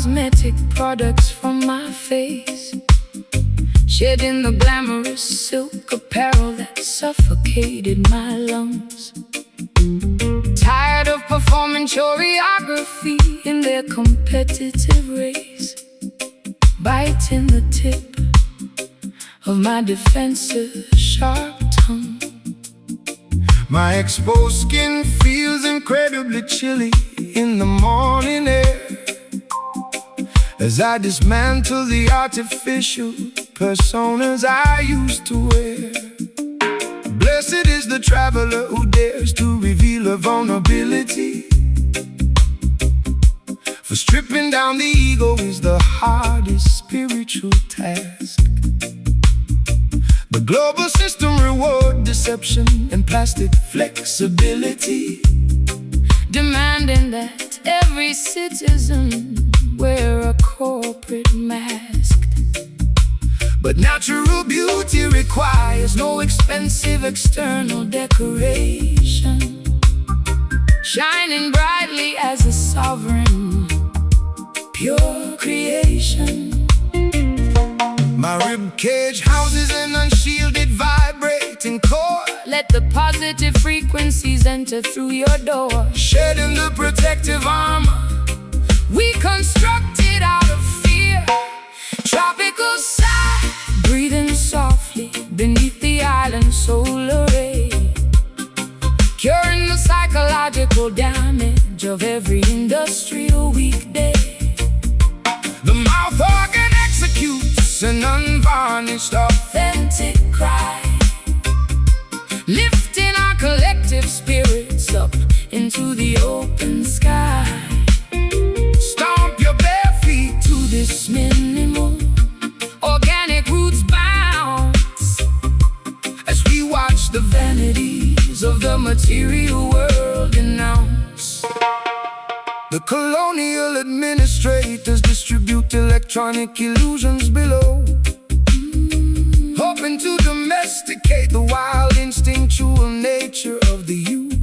cosmetic products from my face, shedding the glamorous silk apparel that suffocated my lungs. Tired of performing choreography in their competitive race, biting the tip of my defensive sharp tongue. My exposed skin feels incredibly chilly in the morning air as I dismantle the artificial personas I used to wear. Blessed is the traveler who dares to reveal a vulnerability, for stripping down the ego is the hardest spiritual task. The global system rewards deception and plastic flexibility, demanding that every citizen wear a corporate mask. but natural beauty requires no expensive external decoration, shining brightly as a sovereign, pure creation. My rib cage houses an unshielded vibrating core. Let the positive frequencies enter through your door, Shedding the protective armor we constructed out of fear. Tropical sigh, breathing softly beneath the island's solar ray, curing the psychological damage of every industrial weekday. The mouth organ executes an unvarnished Authentic cry, lifting our collective spirits up into the open sky. Stomp your bare feet To this minimal organic roots bounce as we watch the vanities of the material world denounce. The colonial administrators distribute electronic illusions below, hoping to domesticate the wild instinctual nature of the youth.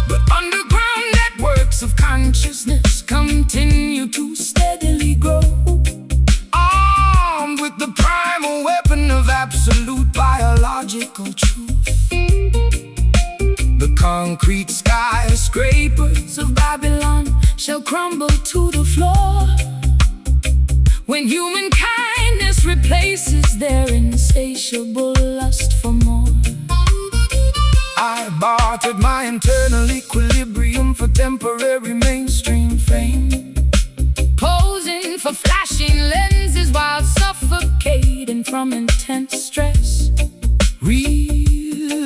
But underground networks of consciousness continue to steadily grow, Armed with the primal weapon of absolute biological truth. the concrete skyscrapers of Babylon shall crumble to the floor when human kindness replaces their insatiable lust for more. I bartered my internal equilibrium for temporary mainstream fame, Posing for flashing lenses while suffocating from intense stress,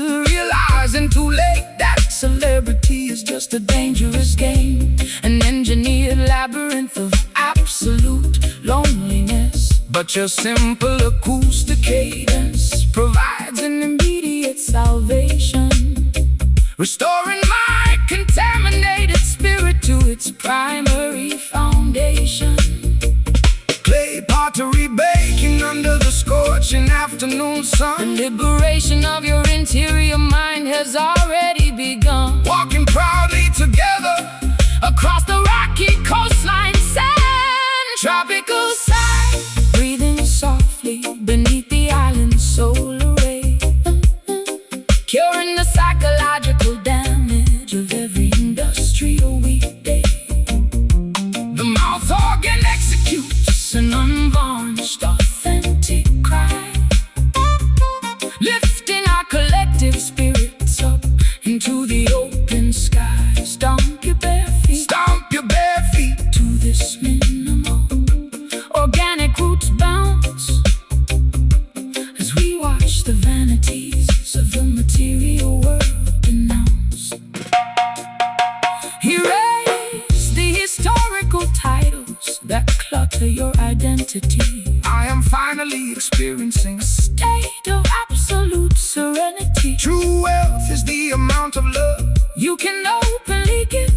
realizing too late that celebrity is just a dangerous game, an engineered labyrinth of absolute loneliness. but your simple acoustic Cadence provides an immediate salvation, restoring my contaminated spirit to its primary foundation. clay pottery baking under the scorching afternoon The sun. liberation of your interior mind has already begun. Walking proudly together Across the rocky coastline sand, tropical sigh, breathing softly beneath the island's solar ray, curing the psychological damage of every industrial weekday. the mouth organ executes An unvarnished authentic cry, lifting our collective spirits up into the open sky. Stomp your bare feet Stomp your bare feet to this minimal organic roots bounce as we watch the vanities of the material world denounce. Erase the historical titles that clutter your identity. I am finally experiencing State of absolute serenity. true wealth is the amount of love, You can openly give,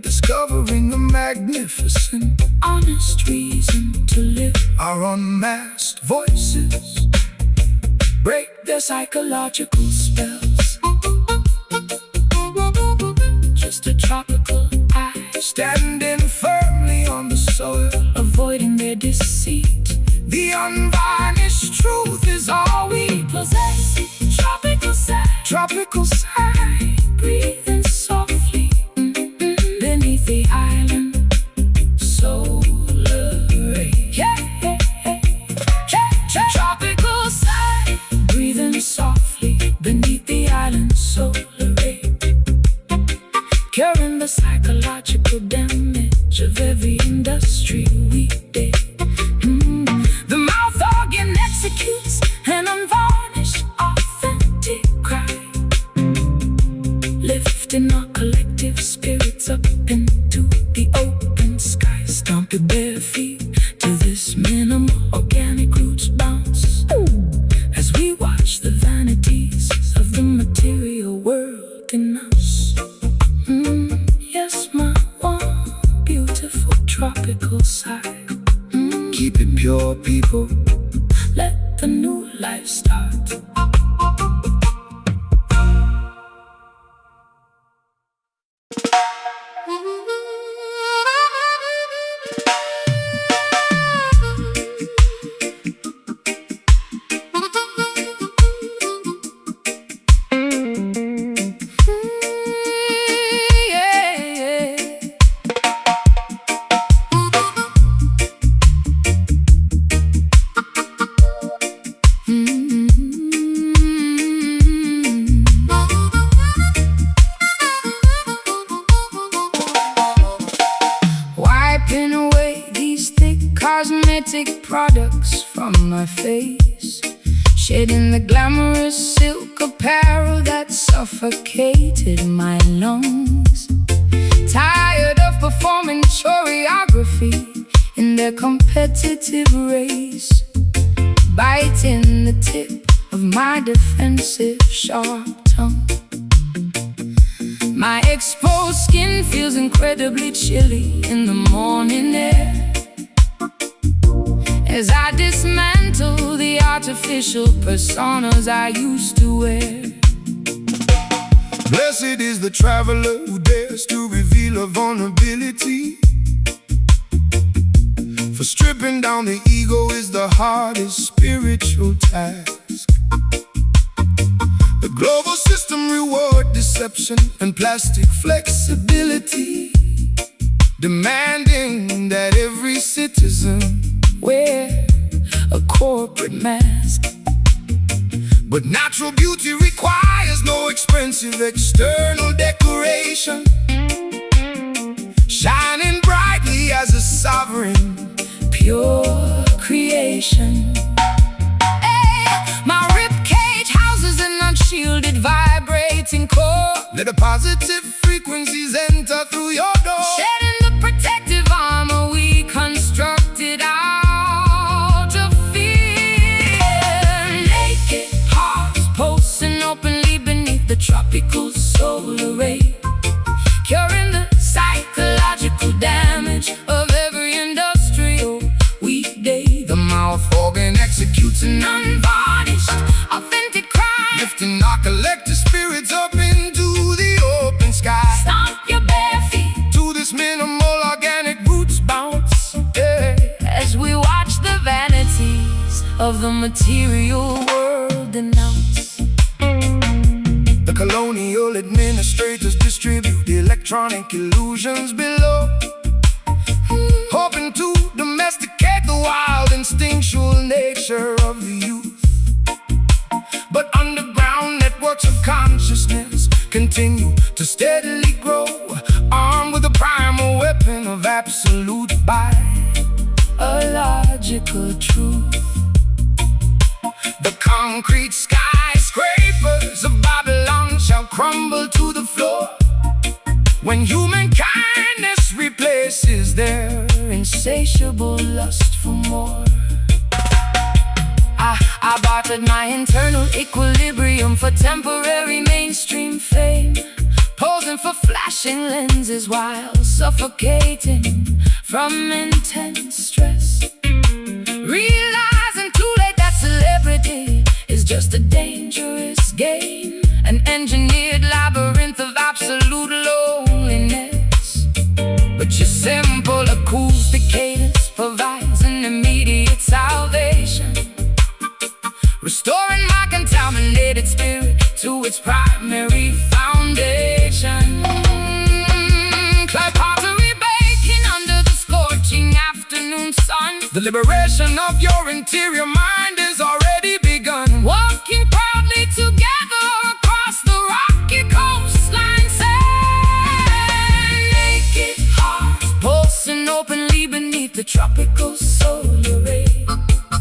discovering the magnificent honest reason to live. our unmasked voices Break their psychological spells. Just a tropical eye standing firmly on the The unvarnished truth is all we possess. Tropical side, Tropical side, breathing softly beneath the island solar ray. Tropical side, breathing softly beneath the island solar ray, curing the psychological damage of every industry weekday. The mouth organ executes an unvarnished, authentic cry, lifting our collective spirits up into the open sky. Stomp your bare feet to this minimal organic roots bounce as we watch the vanities of the material world in us. Yes, my one beautiful tropical side. keep it pure, people. Let the new life start. Wiping away these thick cosmetic products from my face, shedding the glamorous silk apparel that suffocated my lungs. Tired of performing choreography in their competitive race, biting the tip of my defensive sharp tongue. My exposed skin feels incredibly chilly in the morning air as I dismantle the artificial personas I used to wear. Blessed is the traveler who dares to reveal a vulnerability, for stripping down the ego is the hardest spiritual task. The global system reward deception and plastic flexibility, demanding that every citizen Wear a corporate mask, but natural beauty requires no expensive external decoration, shining brightly as a sovereign, pure creation. My ribcage houses an unshielded, vibrating core. let the positive frequencies enter through your door. Shedding the protective armor we constructed out of fear. Naked hearts pulsing openly beneath the tropical solar ray, curing the psychological damage of every industrial weekday. The mouth organ executes an Unvarnished, authentic cry, lifting our collective spirits up into the open sky. stomp your bare feet To this minimal organic roots bounce, yeah. as we watch the vanities of the material world denounce. The colonial administrators distribute the electronic illusions below, hoping to domesticate the wild instinctual nature of the youth. But underground networks of consciousness continue to steadily grow, armed with the primal weapon of absolute Biological truth. The concrete skyscrapers of Babylon shall crumble to the floor when human kindness replaces their Insatiable lust for more. I bartered my internal equilibrium for temporary mainstream fame, posing for flashing lenses while suffocating from intense stress. Realizing too late that celebrity is just a dangerous game, an engineered labyrinth of absolute loneliness. But your simple acoustic cadence provides an immediate salvation. The liberation of your interior mind is already begun. Walking proudly together across the rocky coastline, naked hearts pulsing openly beneath the tropical solar ray,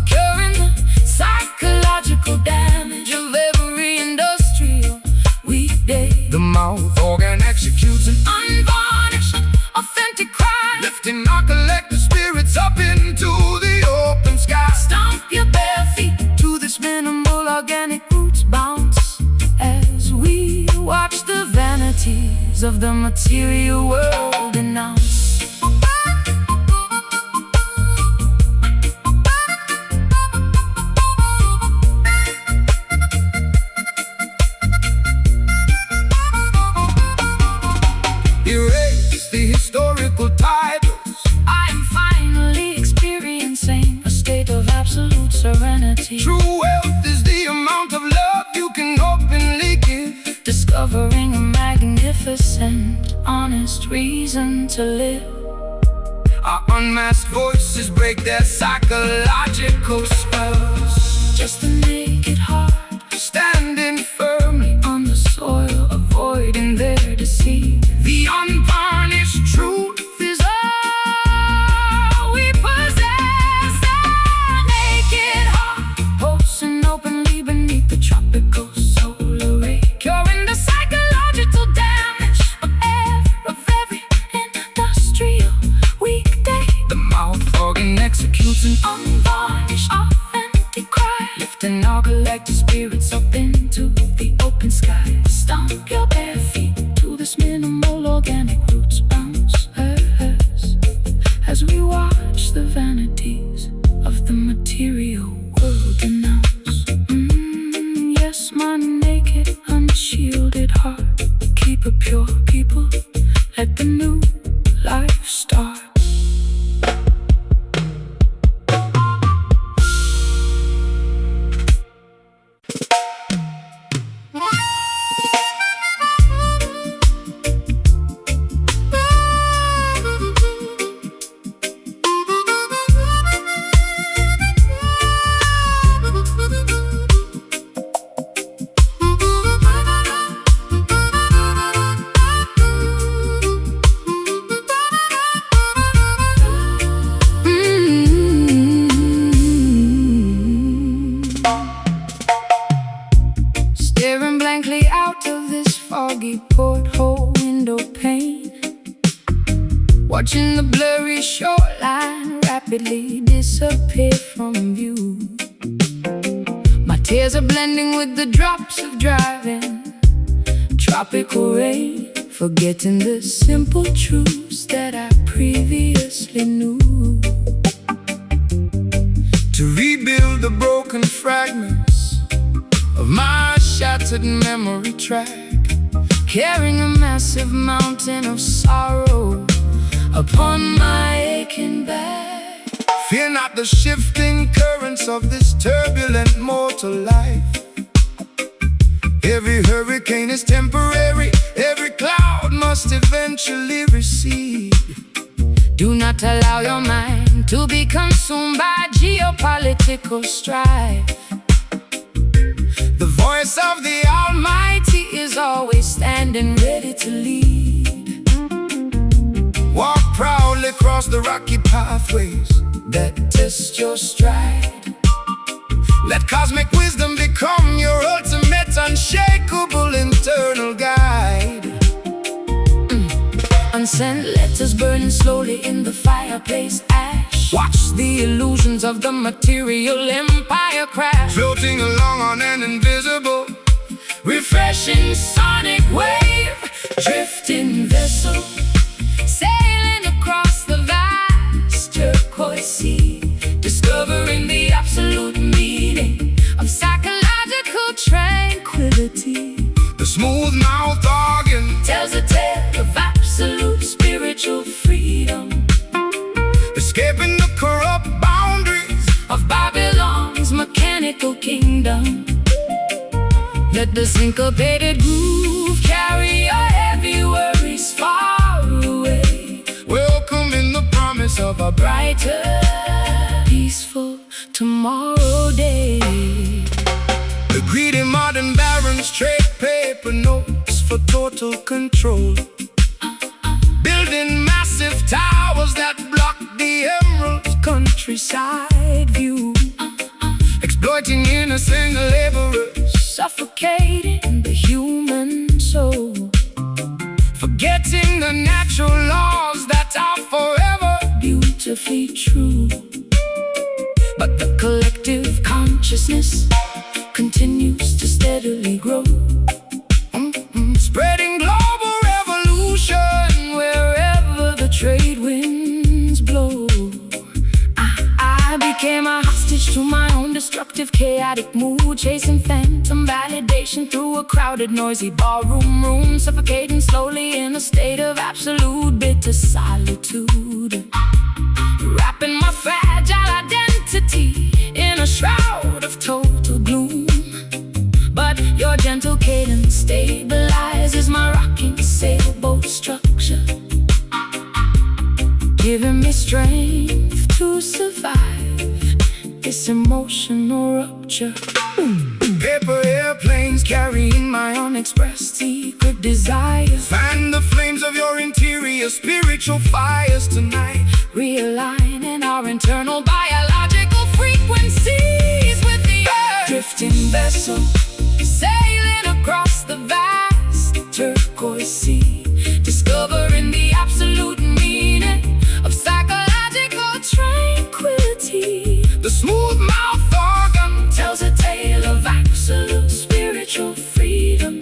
curing the psychological damage of every industrial weekday. The mouth organ executes an Unvarnished, authentic cry, lifting our collective spirits up into the open sky. stomp your bare feet to this minimal organic roots bounce as we watch the vanities of the material world announce. Erase the historical titles. I am finally experiencing a state of absolute serenity, True wealth is the amount of love you can openly give. discovering a magnificent, honest reason to live. Our unmasked voices break their psychological spells. Just a naked heart Standing firmly, on the soil, avoiding their deceit. the unvarnished truth is all we possess. A naked heart pulsing openly beneath the tropical solar ray, curing the psychological damage of every industrial weekday. the mouth organ executes an Unvarnished, authentic cry, lifting our collective spirits up into the open sky. Stomp your bare feet to this minimal organic roots bounce as we watch the vanities of the material world announce. Yes, my naked, unshielded heart, keep it pure, people. Let the new life start. Staring blankly out of this foggy porthole window pane, watching the blurry shoreline rapidly disappear from view. My tears are blending with the drops of driving tropical rain, forgetting the simple truths that I previously knew. to rebuild the broken fragments of my shattered memory track, Carrying a massive mountain of sorrow upon my aching back. fear not the shifting currents of this turbulent mortal life. Every hurricane is temporary, every cloud must eventually recede. Do not allow your mind to be consumed by geopolitical strife. The voice of the Almighty is always standing ready to lead. walk proudly across the rocky pathways That test your stride. Let cosmic wisdom become your ultimate, unshakable internal guide. Unsent letters burning slowly in the fireplace ash. Watch the illusions of the material empire crash. Floating along on an invisible, Refreshing sonic wave, drifting vessel, sailing across the vast turquoise sea, discovering the absolute meaning of psychological tranquility. the smooth mouth organ Tells a tale of absolute spiritual freedom, escaping the corrupt boundaries of Babylon's mechanical kingdom. Let the syncopated groove carry your heavy worries far away. welcome in the promise of a Brighter tomorrow day. The greedy modern barons trade paper notes for total control, building massive towers that block the emerald Countryside view, exploiting innocent laborers, suffocating the human soul, forgetting the natural laws that are forever beautifully true. But the collective consciousness continues to steadily grow, spreading global revolution wherever the trade winds blow. I became a hostage to my own destructive, chaotic mood, chasing phantom validation through a crowded, noisy ballroom room, suffocating slowly in a state of absolute bitter solitude, wrapping my fragile identity in a shroud of total gloom. But your gentle cadence stabilizes my rocking sailboat structure, giving me strength to survive this emotional rupture. Paper airplanes carrying my Unexpressed secret desires, fan the flames of your interior spiritual fires tonight, realigning our internal biological frequencies with the earth. Drifting vessel, sailing across the vast turquoise sea, discovering the absolute meaning of psychological tranquility. The smooth mouth organ Tells a tale of absolute spiritual freedom,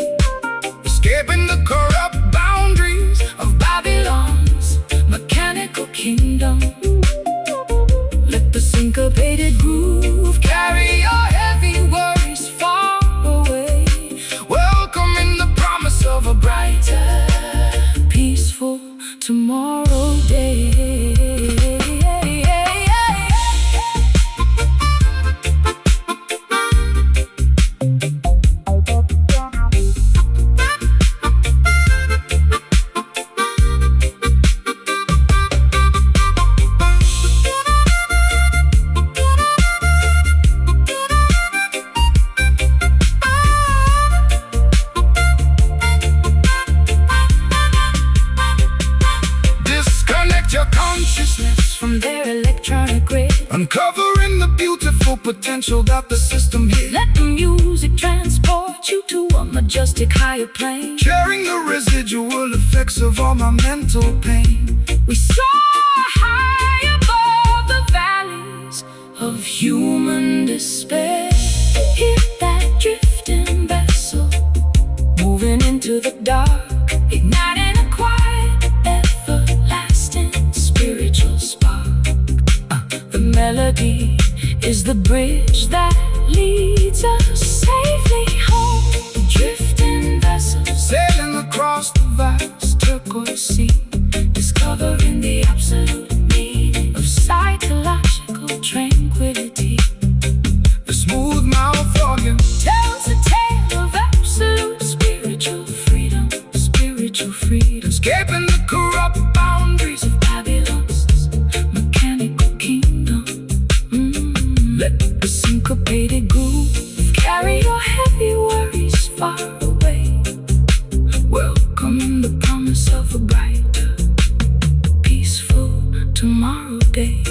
escaping the corrupt boundaries of Babylon's mechanical kingdom. Let the syncopated groove carry your heavy worries far away, welcoming the promise of a brighter, peaceful tomorrow day. From their electronic grid, uncovering the beautiful potential that the system hid, let the music transport you to a majestic higher plane, sharing the residual effects of all my mental pain. we soar high above the valleys of human despair. Hear that drifting vessel moving into the dark, igniting a quiet, everlasting spiritual spark. The melody is the bridge that leads us safely home. Drifting vessels Sailing across the vast turquoise sea, discovering the absolute meaning of psychological tranquility. the smooth mouth organ Tells a tale of absolute spiritual freedom, escaping the corrupt boundaries of Babylon's mechanical kingdom. Let the syncopated groove carry your heavy worries far away, welcoming the promise of a brighter, peaceful tomorrow day.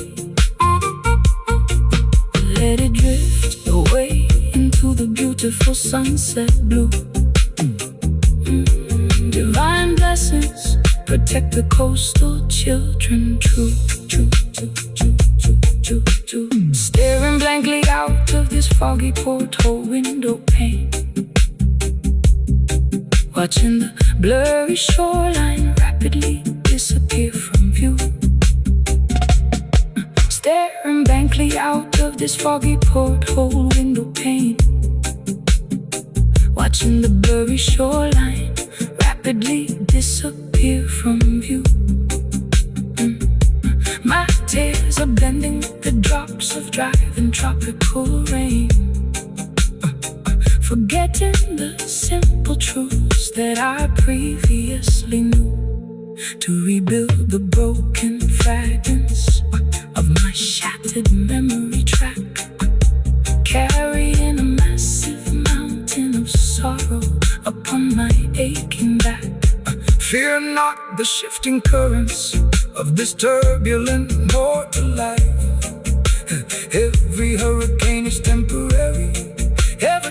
Let it drift away into the beautiful sunset blue. Divine blessings protect the coastal children true. Staring blankly out of this foggy porthole window pane, watching the blurry shoreline rapidly disappear from view. Staring blankly out of this foggy porthole window pane, watching the blurry shoreline rapidly disappear from view. My tears are blending with the drops of driving tropical rain, forgetting the simple truths that I previously knew, to rebuild the broken fragments of my shattered memory track. taking back. Fear not the shifting currents of this turbulent mortal life. Every hurricane is temporary. Every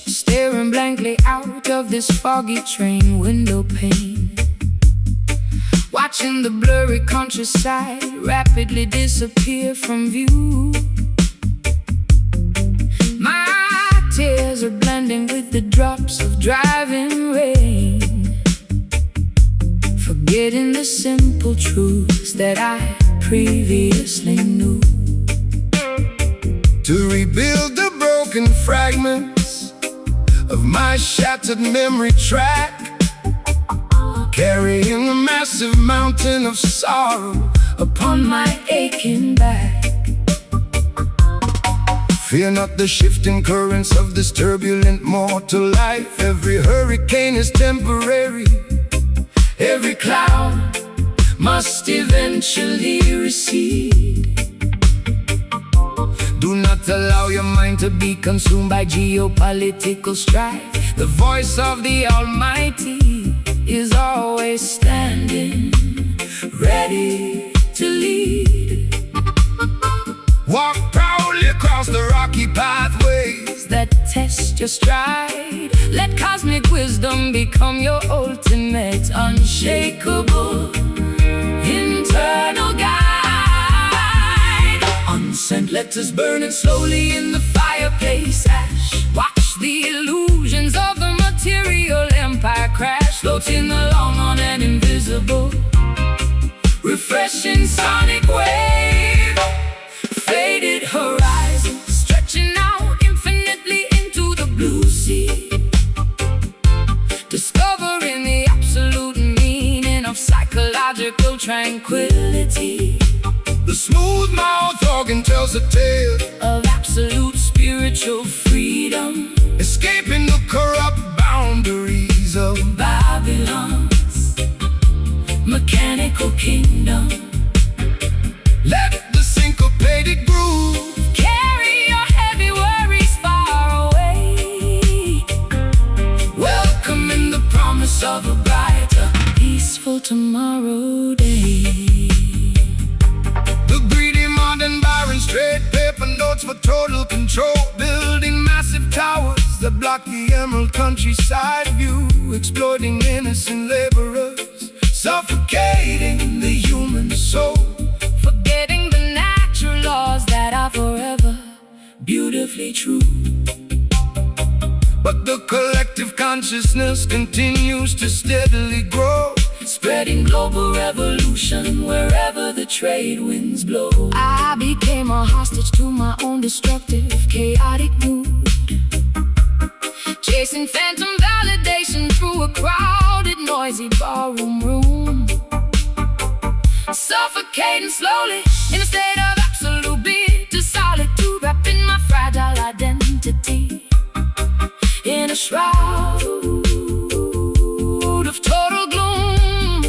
staring blankly out of this foggy train window pane, watching the blurry countryside rapidly disappear from view. My tears are blending with the drops of driving rain, forgetting the simple truths that I previously knew. To rebuild the broken fragments of my shattered memory track, carrying a massive mountain of sorrow Upon my aching back, fear not the shifting currents of this turbulent mortal life. Every hurricane is temporary. every cloud must eventually recede. Do not allow your mind to be consumed by geopolitical strife. The voice of the Almighty is always standing, ready to lead. Walk proudly across the rocky pathways That test your stride. Let cosmic wisdom become your ultimate, unshakable, internal guide. Unsent letters burning slowly in the fireplace ash. Watch the illusions of the material empire crash, floating along on an invisible, refreshing sonic wave. Faded horizon stretching out infinitely into the blue sea, discovering the absolute meaning of psychological tranquility. The smooth mouth organ tells a tale Of absolute spiritual freedom. escaping the corrupt boundaries of Babylon's mechanical kingdom. let the syncopated groove Carry your heavy worries far away, welcoming the promise of a brighter, peaceful tomorrow day. the greedy modern barons trade paper notes for total control, building massive towers that block the emerald countryside view, exploiting innocent laborers, suffocating the human soul. Forgetting the natural laws that are forever beautifully true. But the collective consciousness continues to steadily grow, Spreading global revolution wherever the trade winds blow. I became a hostage to my own destructive, chaotic mood, chasing phantom validation through a crowded, noisy ballroom room, suffocating slowly in a state of absolute bitter solitude, wrapping my fragile identity in a shroud of total gloom.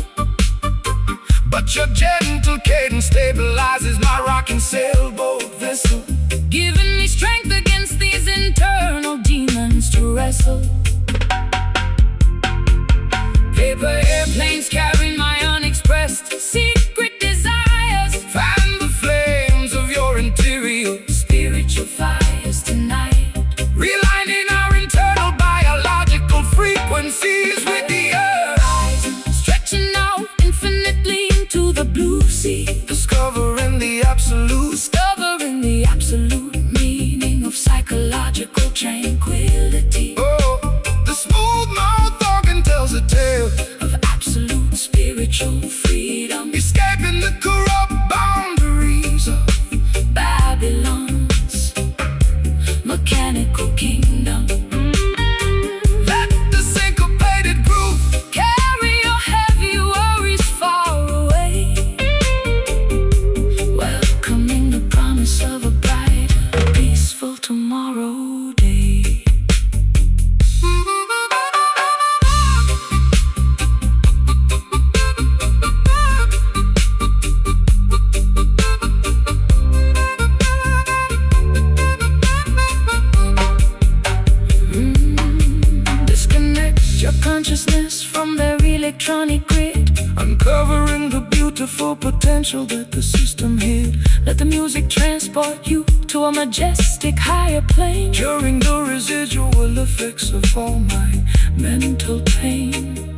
but your gentle cadence stabilizes my rocking sailboat vessel, giving me strength against these internal demons to wrestle. Paper airplanes carrying my unexpressed secret desires. fan the flames of your interior, Spiritual fires tonight, realigning our internal biological frequencies with the earth, stretching out infinitely into the blue sea, discovering the absolute. discovering the absolute meaning of psychological tranquility. Oh, the smooth mouth organ tells a tale Of absolute spiritual freedom. escaping the corrupt boundaries of Babylon's mechanical kingdom. electronic grid, uncovering the beautiful potential that the system hid. let the music transport you to a majestic higher plane, During the residual effects of all my mental pain.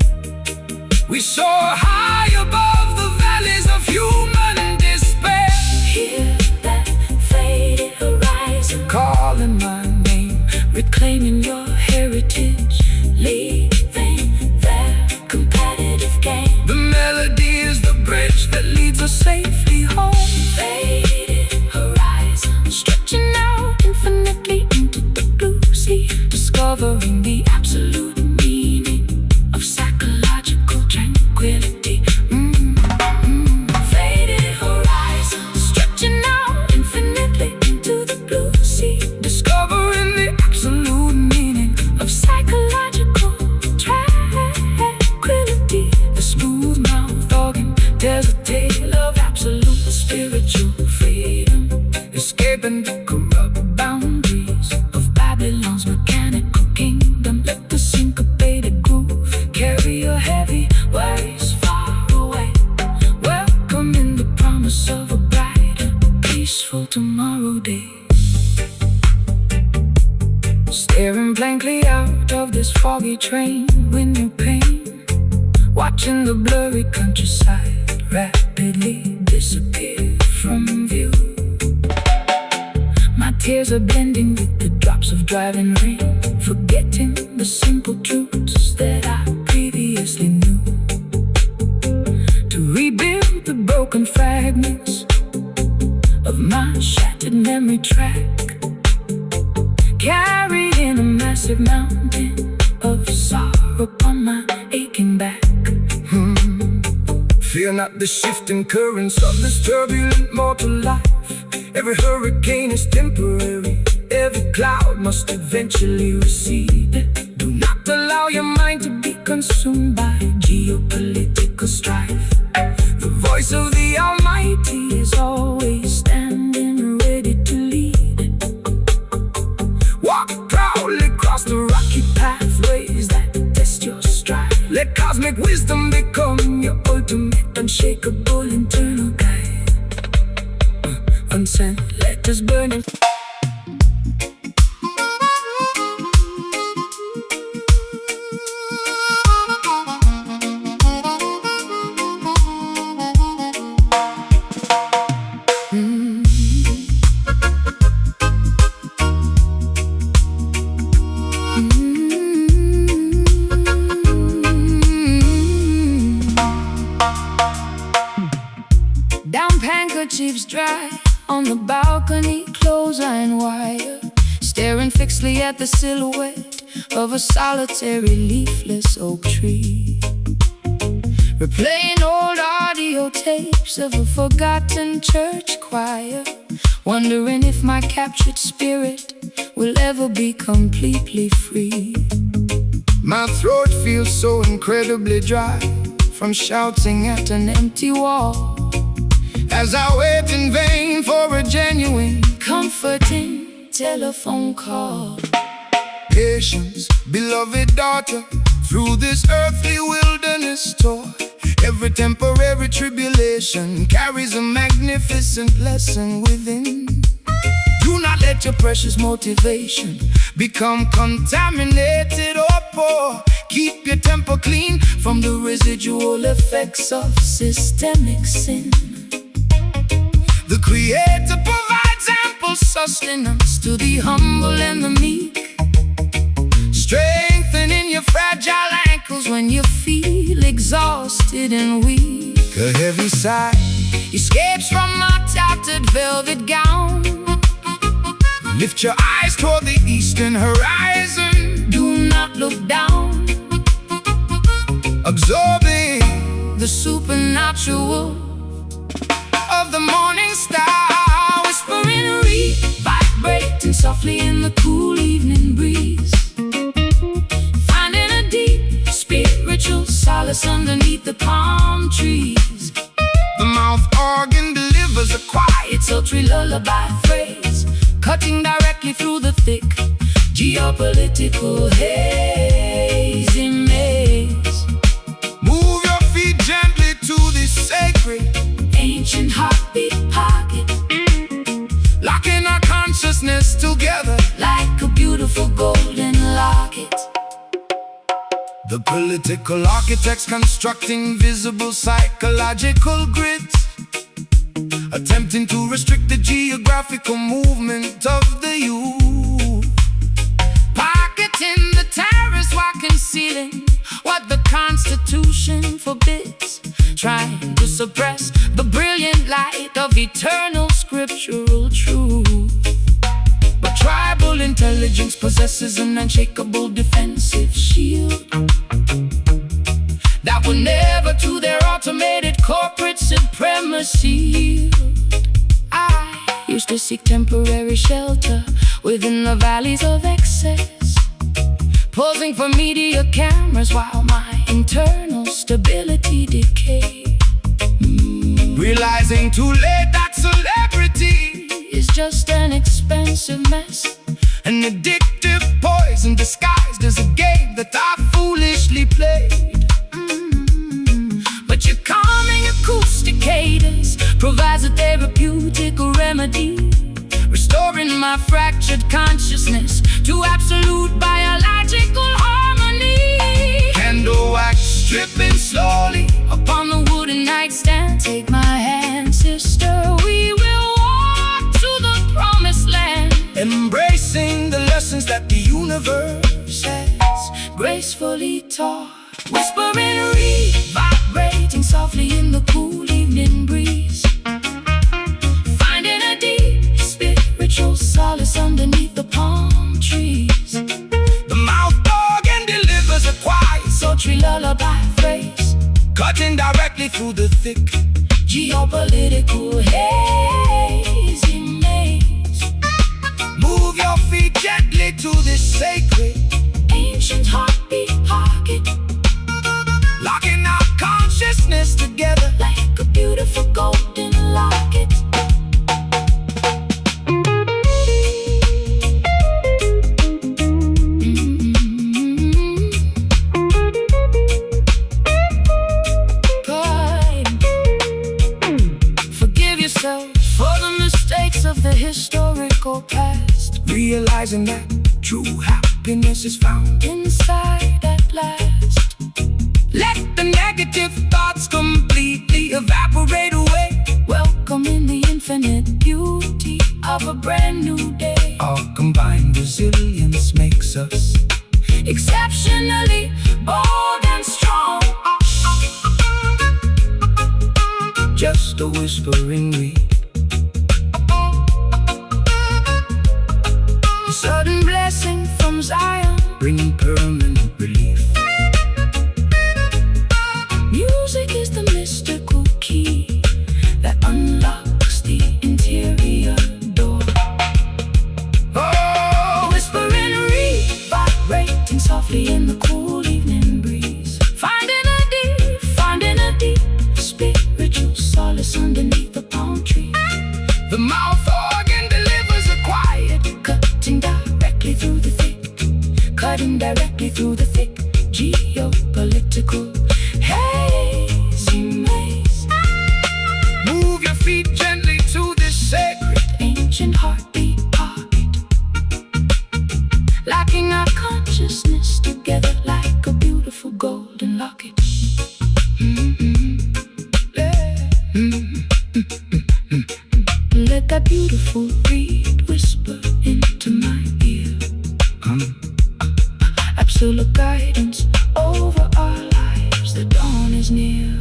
we soar high above the valleys of human despair, Hear that faded horizon calling my name, reclaiming your heritage, leaving their competitive game. the melody is the bridge that leads us safely home. Faded horizon, stretching out infinitely into the blue sea, discovering the absolute meaning of psychological tranquility. Faded horizon, stretching out infinitely into the blue sea, Discovering the absolute meaning of psychological tranquility. The smooth mouth organ tells a tale of absolute spiritual freedom, escaping the corrupt boundaries of Babylon's mechanical kingdom. Let the syncopated groove carry your heavy worries far away, welcoming the promise of a brighter, peaceful tomorrow day. Staring blankly out of this foggy train with no pain, watching the blurry countryside rapidly disappear from view. My tears are blending with the drops of driving rain, forgetting the simple truths that I previously knew. To rebuild the broken fragments of my shattered memory track, carrying a massive mountain of sorrow upon my aching back. Fear not the shifting currents of this turbulent mortal life. Every hurricane is temporary, every cloud must eventually recede. Do not allow your mind to be consumed by geopolitical strife. The voice of the Almighty is always standing ready to lead. Walk proudly across the rocky pathways that test your stride. Let cosmic wisdom become your ultimate, unshakable internal guide. Unsent letters burning. Damp handkerchiefs dry on the balcony, clothes iron wire, staring fixedly at the silhouette of a solitary leafless oak tree. Replaying old audio tapes of a forgotten church choir, wondering if my captured spirit will ever be completely free. My throat feels so incredibly dry from shouting at an empty wall, as I wait in vain for a genuine, comforting telephone call. patience, beloved daughter, through this earthly wilderness tour. Every temporary tribulation carries a magnificent lesson within. Do not let your precious motivation become contaminated or poor. Keep your temple clean from the residual effects of systemic sin. The Creator provides ample sustenance to the humble and the meek, strengthening your fragile ankles when you feel exhausted and weak. A heavy sigh escapes from my tattered velvet gown. Lift your eyes toward the eastern horizon, Do not look down, absorbing the supernatural of the morning star, whispering vibrating softly in the cool evening breeze, finding a deep spiritual solace underneath the palm trees. the mouth organ delivers a quiet, Sultry lullaby phrase, cutting directly through the thick geopolitical hazy maze. move The political architects constructing visible psychological grids, attempting to restrict the geographical movement of the youth, pocketing the terrorists while concealing what the Constitution forbids, trying to suppress the brilliant light of eternal scriptural truth. But tribal intelligence possesses an unshakable defensive shield that will never to their automated corporate supremacy. I used to seek temporary shelter within the valleys of excess, posing for media cameras while my internal stability decayed. Realizing too late that celebrity is just an expensive mess, an addictive poison disguised as a game that I foolishly played. But your calming acoustic cadence provides a therapeutic remedy, restoring my fractured consciousness to absolute biological harmony. Candle wax dripping slowly upon the wooden nightstand. Take my hand, sister, we will walk to the promised land, embracing the lessons that the universe has gracefully taught. Whispering reed, vibrating softly in the cool evening breeze, finding a deep spiritual solace underneath the palm trees. The mouth organ delivers a quiet, sultry lullaby phrase, cutting directly through the thick geopolitical hazy maze. Move your feet gently to this sacred ancient heartbeat pocket, locking our consciousness together like a beautiful golden locket. Forgive yourself for the mistakes of the historical past, realizing that true happiness is found inside at last. Let the negative thoughts completely evaporate away, welcoming the infinite beauty of a brand new day. Our combined resilience makes us exceptionally bold and strong. Just a whispering reed, a sudden blessing from Zion, bringing permanent relief. Music is the mystical key that unlocks the interior door. Oh, whispering reed, vibrating softly in the cool evening breeze, finding a deep spiritual solace underneath the palm tree. The mouth organ delivers a quiet, cutting directly through the thick geopolitical hazy maze. Move your feet gently to this sacred ancient heartbeat pocket, locking our consciousness together like a beautiful golden locket. Let that beautiful reed whisper into my ear, absolute guidance over our lives. The dawn is near.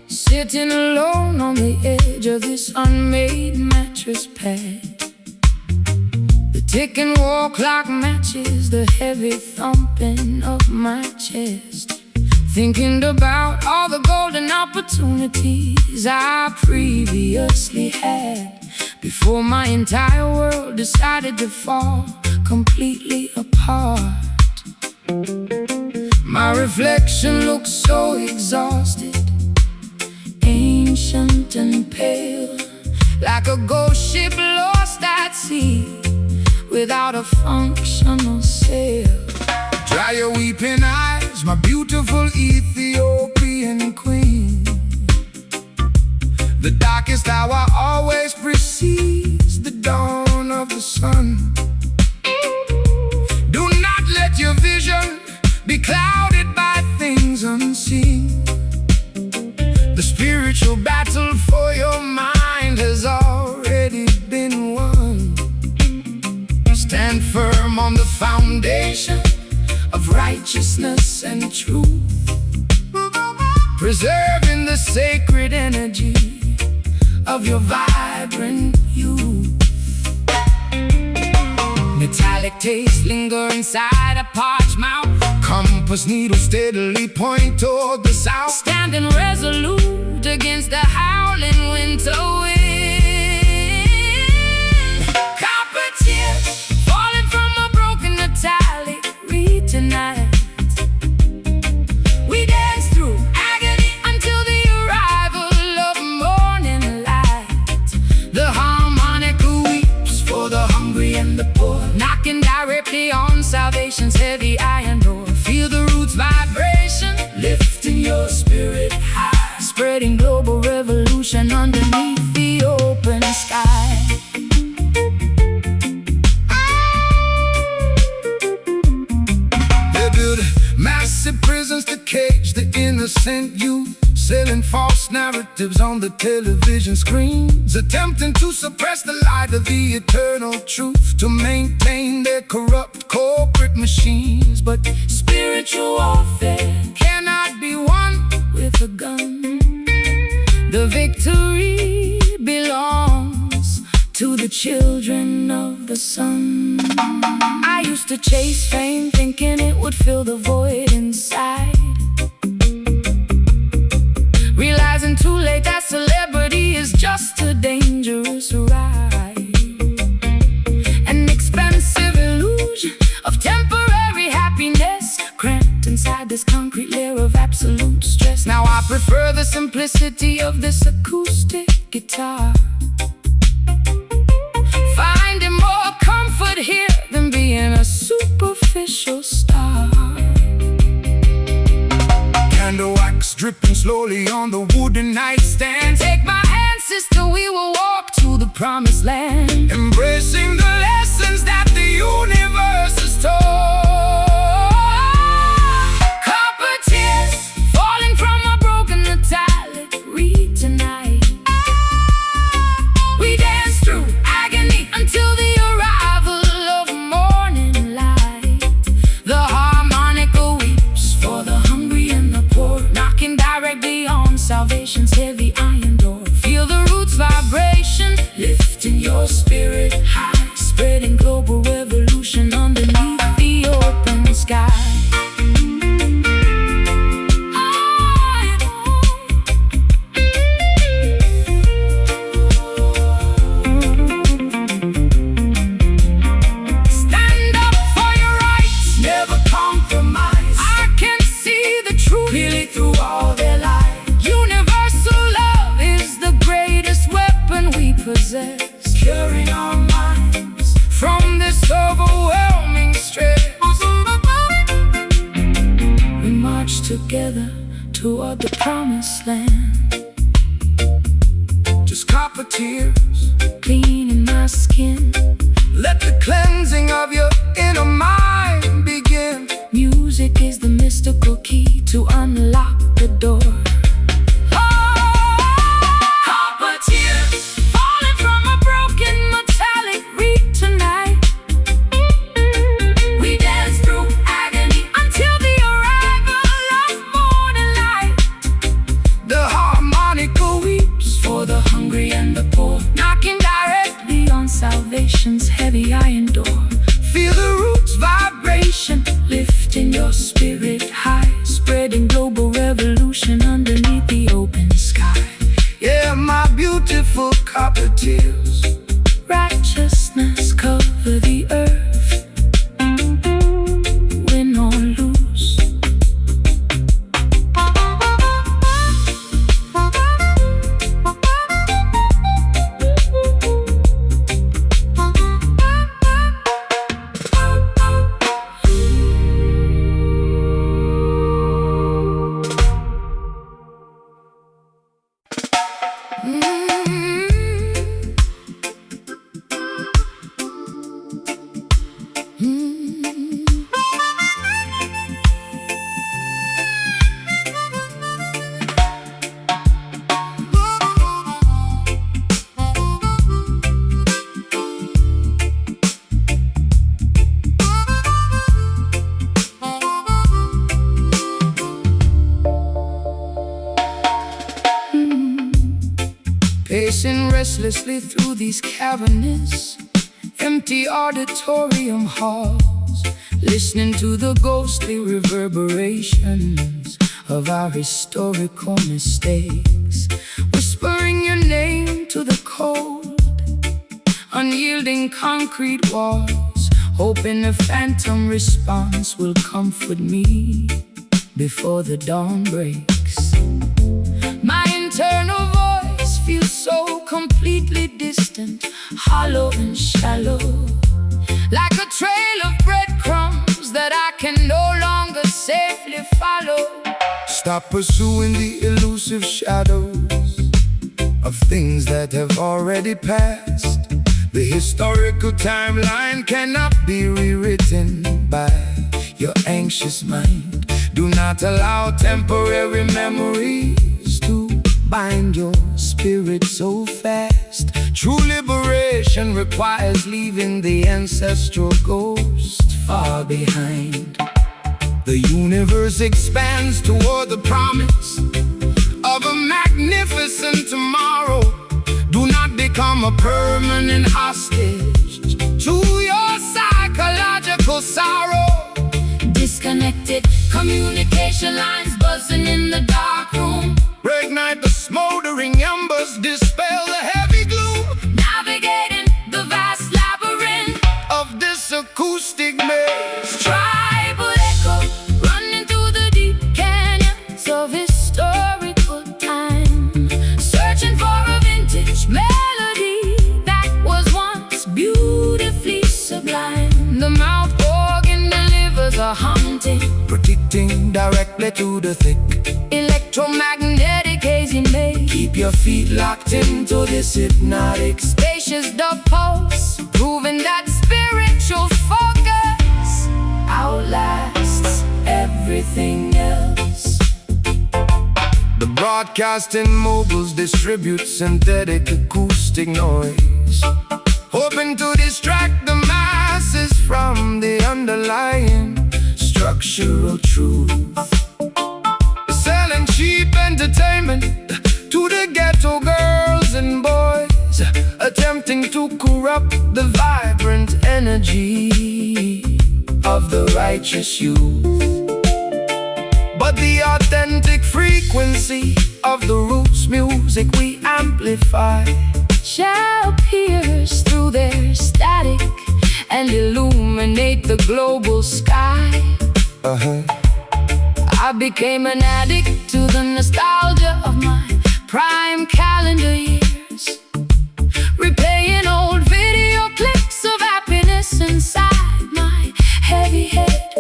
Sitting alone on the edge of this unmade mattress pad, the ticking wall clock matches the heavy thumping of my chest, thinking about all the golden opportunities I previously had, before my entire world decided to fall completely apart. My reflection looks so exhausted, ancient and pale, like a ghost ship lost at sea without a functional sail. Dry your weeping eyes, my beautiful Ethiopian queen. The darkest hour always precedes the dawn of the sun. Do not let your vision be clouded by things unseen. The spiritual battle for your mind has already been won. Stand firm on the foundation of righteousness and truth, preserving the sacred energy of your vibrant youth. Metallic taste linger inside a parched mouth. Compass needle steadily point toward the south. Standing resolute against the howling winter wind. Copper tears falling from a broken metallic reed tonight. We dance through agony until the arrival of morning light. The harmonica weeps for the hungry and the poor, knocking directly on salvation's heavy iron door. Feel the roots vibration, lifting your spirit high, spreading global revolution underneath the open sky. They build massive prisons to cage the innocent youth, selling false narratives on the television screens, attempting to suppress the light of the eternal truth, to maintain their corrupt corporate machines. But Spiritual warfare cannot be won with a gun. The victory belongs to the children of the sun. I used to chase fame, thinking it would fill the void inside, realizing too late that celebrity is just a dangerous ride, an expensive illusion of temporary happiness, cramped inside this concrete layer of absolute stress. Now I prefer the simplicity of this acoustic guitar, finding more comfort here than being a superficial star. Candle wax dripping slowly on the wooden nightstand. Take my hand, sister, we will walk to the promised land, Embracing the lessons that the universe has taught. copper tears falling from a broken metallic reed tonight. We dance through agony until the arrival of morning light. The harmonica weeps for the hungry and the poor, knocking directly on salvation's heavy iron door. Feel the roots vibration, lifting your spirit high, spreading global revolution underneath the open sky. Stand up for your rights, Never compromise. I can see the truth clearly through all their lies. Universal love is the greatest weapon we possess, Curing our minds. from this overwhelming stress. We march together toward the promised land, Just copper tears. cleaning my skin. Let the cleansing of your inner mind begin. Music is the mystical key to unlock the door. Copper tears falling from a broken metallic reed tonight. We dance through agony until the arrival of morning light. The harmonica weeps For the hungry and the poor, knocking directly on salvation's heavy iron door. Feel the roots vibration, Lifting your spirit high, spreading global revolution underneath the open sky. yeah, my beautiful copper tears. Righteousness cover the earth, win or lose. pacing restlessly through these cavernous, empty auditorium halls, listening to the ghostly reverberations of our historical mistakes, whispering your name to the cold, unyielding concrete walls, hoping a phantom response will comfort me before the dawn breaks. My internal voice feels so completely distant, hollow and shallow, like a trail of breadcrumbs that I can no longer safely follow. Stop pursuing the elusive shadows of things that have already passed. The historical timeline cannot be rewritten by your anxious mind. Do not allow temporary memories to bind your spirit so fast. True liberation requires leaving the ancestral ghost far behind. The universe expands toward the promise of a magnificent tomorrow. Do not become a permanent hostage to your psychological sorrow. Disconnected communication lines buzzing in the dark room. Reignite the smoldering embers, dispel the heavy gloom. Navigating the vast labyrinth of this acoustic maze. Tribal echo running through the deep canyons of historical time, searching for a vintage melody that was once beautifully sublime. The mouth organ delivers a haunting, predicting directly to the thick electromagnetic hazy maze. Keep your feet locked into this hypnotic, spacious dub pulse, proving that spiritual focus outlasts everything else. The broadcasting moguls distribute synthetic acoustic noise, hoping to distract the masses from the underlying structural truth. Selling cheap entertainment to the ghetto girls and boys, attempting to corrupt the vibrant energy of the righteous youth. But the authentic frequency of the roots music we amplify shall pierce through their static and illuminate the global sky. I became an addict to the nostalgia of my prime calendar years, replaying old video clips of happiness inside my heavy head,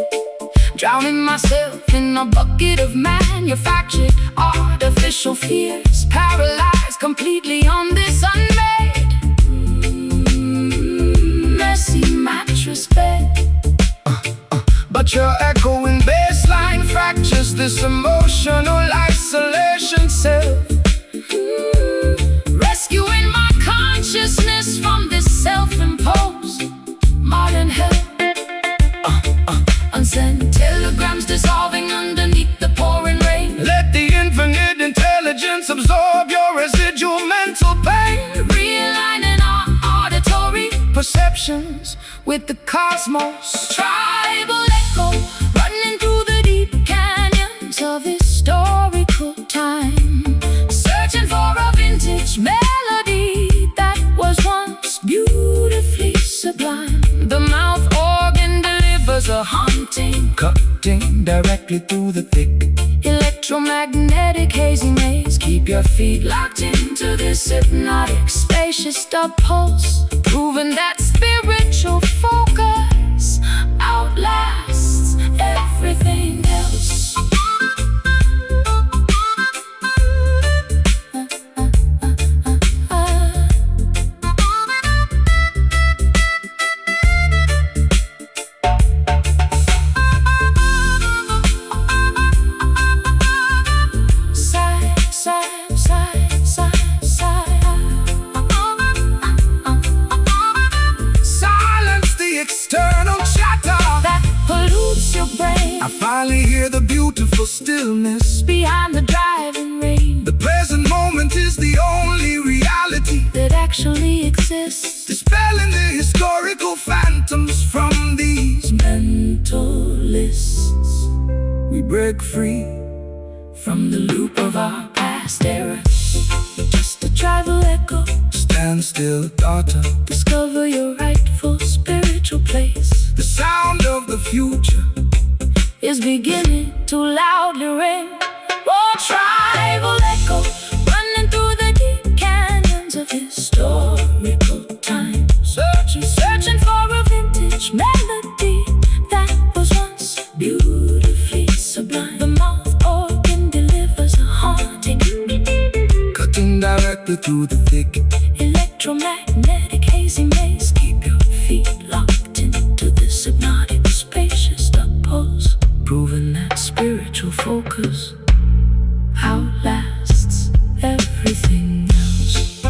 drowning myself in a bucket of manufactured artificial fears, paralyzed completely on this unmade messy mattress bed. But your echoing bassline fractures this emotional isolation self, rescuing my consciousness from this self-imposed modern hell. Unsent telegrams dissolving underneath the pouring rain. Let the infinite intelligence absorb your residual mental pain, realigning our auditory perceptions with the cosmos. Tribal echo running through the deep canyons of historical time, searching for a vintage melody that was once beautifully sublime. The mouth organ delivers a haunting, cutting directly through the thick electromagnetic hazy maze. Keep your feet locked into this hypnotic, spacious dub pulse, proving that spiritual focus outlasts everything else. I finally hear the beautiful stillness behind the driving rain. The present moment is the only reality actually exists, dispelling the historical phantoms from these mental lists. we break free From the loop of our past eras, just a tribal echo. Stand still, daughter. Discover your rightful spiritual place. The sound of the future is beginning to loudly ring. Oh, tribal echo, running through the deep canyons of historical time. Searching for a vintage melody that was once beautifully sublime. The mouth organ delivers a haunting, cutting directly through the thick electromagnetic hazy maze. Keep your feet locked into this hypnotic spacious pose, proving that spiritual focus outlasts everything else.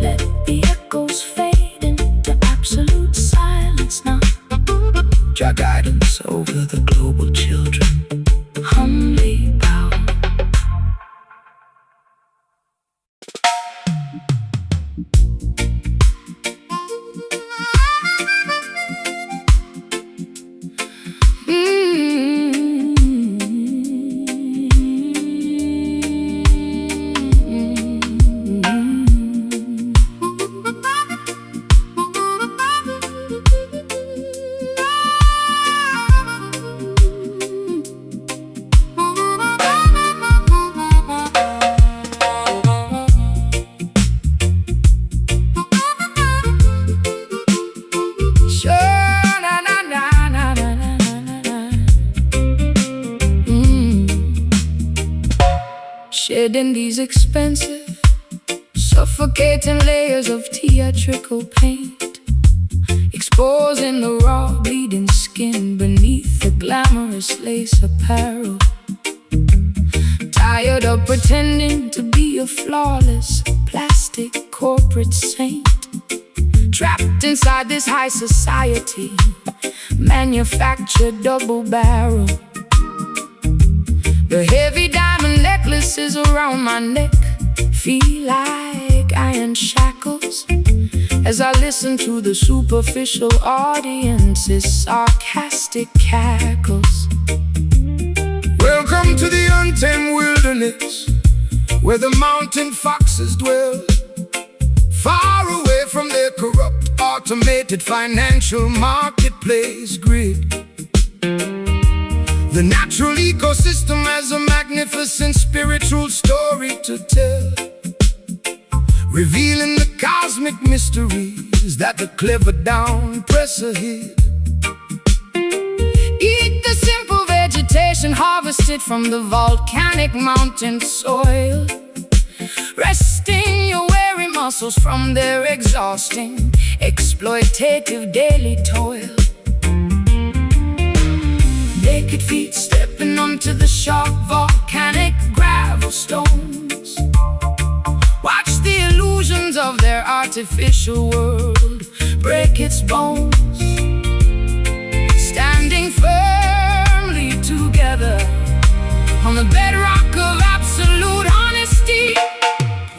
Let the echoes fade into absolute silence now. Your guidance over the global children. Humbly bow. Shedding these expensive, suffocating layers of theatrical paint, exposing the raw, bleeding skin beneath the glamorous lace apparel. Tired of pretending to be a flawless plastic corporate saint, trapped inside this high society manufactured double barrel. The heavy diamond necklaces around my neck feel like iron shackles as I listen to the superficial audience's sarcastic cackles. Welcome to the untamed wilderness, where the mountain foxes dwell, far away from their corrupt, automated financial marketplace grid. The natural ecosystem has a magnificent spiritual story to tell, revealing the cosmic mysteries that the clever down-presser hid. Eat the simple vegetation harvested from the volcanic mountain soil, resting your weary muscles from their exhausting, exploitative daily toil. Naked feet stepping onto the sharp volcanic gravel stones. Watch the illusions of their artificial world break its bones. Standing firmly together on the bedrock of absolute honesty.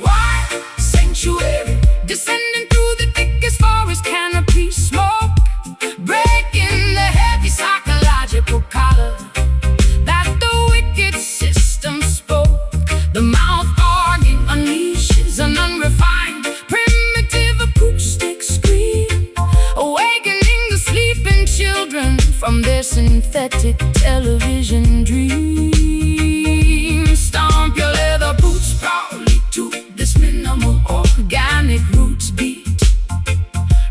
Wild sanctuary, descending through the thickest forest canopy. Smoke breaking the heavy psychological collar that the wicked system spoke. The mouth organ unleashes an unrefined, primitive acoustic scream, awakening the sleeping children from their synthetic television dreams. Stomp your leather boots proudly to this minimal organic roots beat,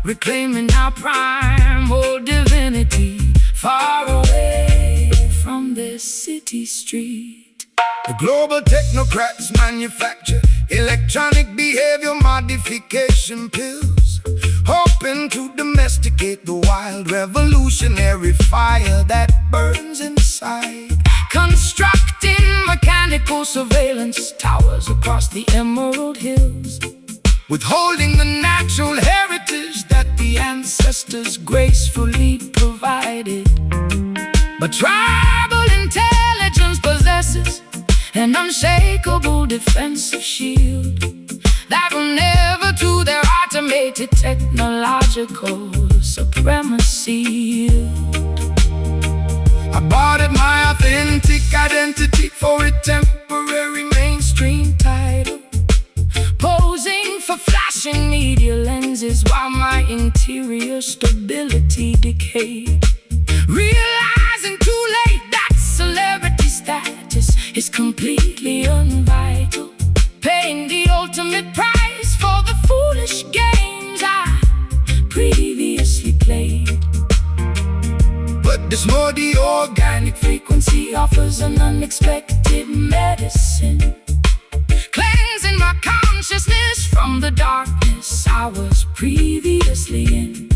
reclaiming our primal divinity, far away from this city street. The global technocrats manufacture electronic behavior modification pills, hoping to domesticate the wild revolutionary fire that burns inside. Constructing mechanical surveillance towers across the Emerald Hills, withholding the natural heritage that the ancestors gracefully provided. but tribal intelligence possesses an unshakable defensive shield that will never do their automated technological supremacy. I bought my authentic identity for a temporary mainstream title, posing for flashing media lenses while my interior stability decayed. Realizing too late that celebrity status is completely unvital, paying the ultimate price for the foolish games I previously played. but this muddy Organic frequency offers an unexpected medicine, cleansing my consciousness from the darkness I was previously in.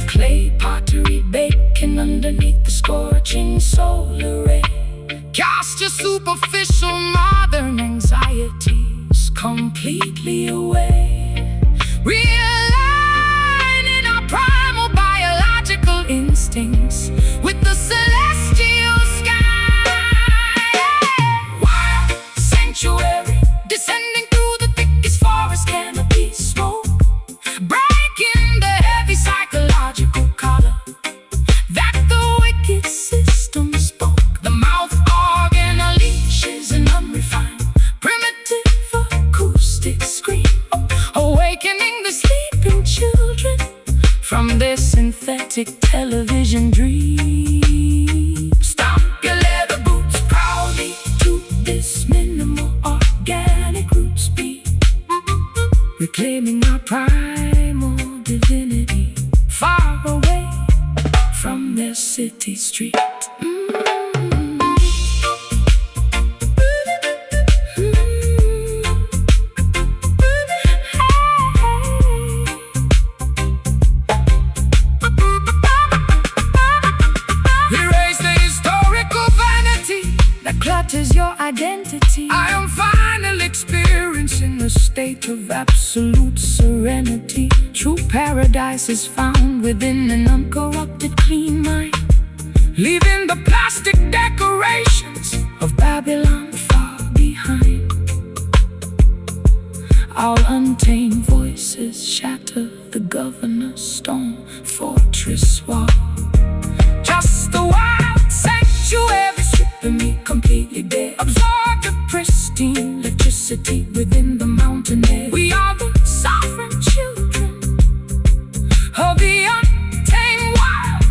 Clay pottery baking underneath the scorching solar ray. Cast your superficial modern anxieties completely away. Realigning our primal biological instincts with the celestial sky. Wild sanctuary, descending through the thickest forest canopy smoke, breaking the heavy psychological collar that the wicked system spoke. The mouth organ unleashes an unrefined, primitive acoustic scream, awakening the sleeping children from their synthetic television dream. Stomp your leather boots proudly to this minimal organic roots beat, reclaiming our primal divinity, far away from their city street. Erase the historical vanity That clutters your identity. I am finally experiencing a state of absolute serenity. True paradise is found within an uncorrupted, clean mind, Leaving the plastic decorations of Babylon far behind. Our untamed voices shatter the governor's stone fortress wall. just a wild sanctuary, Stripping me completely bare, absorb the pristine electricity within the mountain air. We are the sovereign children of the untamed wild.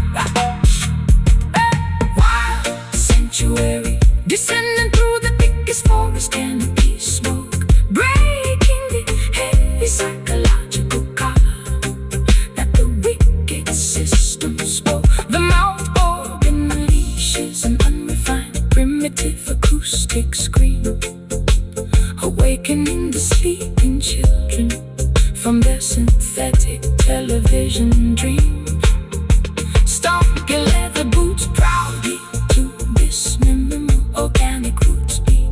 wild sanctuary, descending through the thickest forest canopy smoke, breaking the heavy psychological collar that the wicked system spoke. The mouth Organ unleashes an unrefined, primitive acoustic scream, awakening the sleeping children from their synthetic television dream. Stomp your leather boots proudly to this minimal organic roots beat,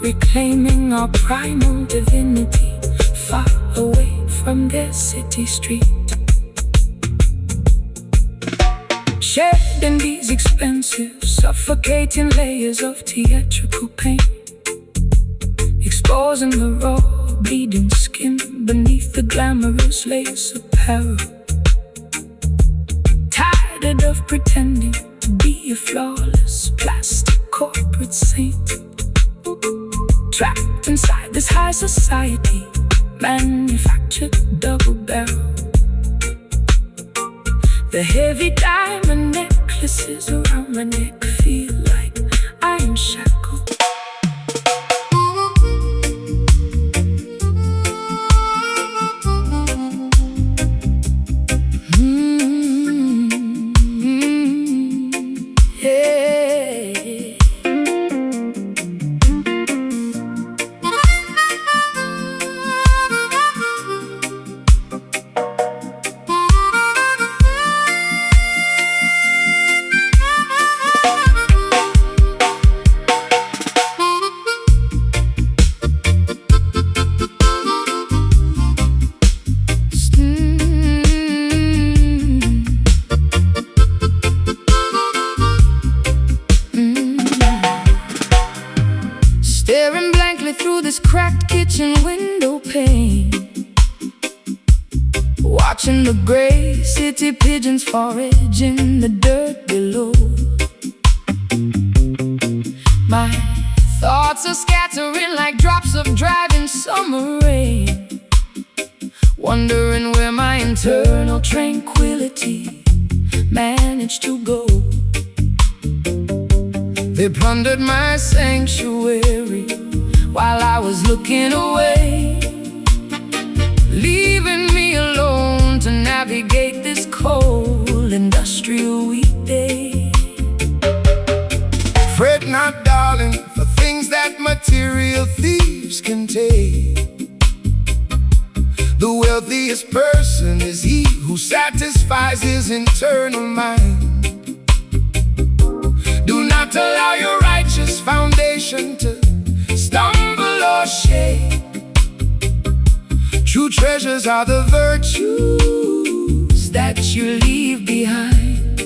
reclaiming our primal divinity, far away from their city street. Shedding these expensive, suffocating layers of theatrical pain, exposing the raw, bleeding skin beneath the glamorous lace apparel. Tired of pretending to be a flawless plastic corporate saint, trapped inside this high society manufactured double barrel. The heavy diamond necklaces around my neck feel like I am shackled. Yeah. this cracked kitchen window pane, watching the gray city pigeons forage in the dirt below. My thoughts are scattering like drops of driving summer rain, wondering where my internal tranquility managed to go. They plundered my sanctuary while I was looking away, leaving me alone to navigate this cold industrial weekday. Fret not, darling, for things that material thieves can take. The wealthiest person is he who satisfies his internal mind. Do not allow your righteous foundation to stumble or shake. True treasures are the virtues that you leave behind.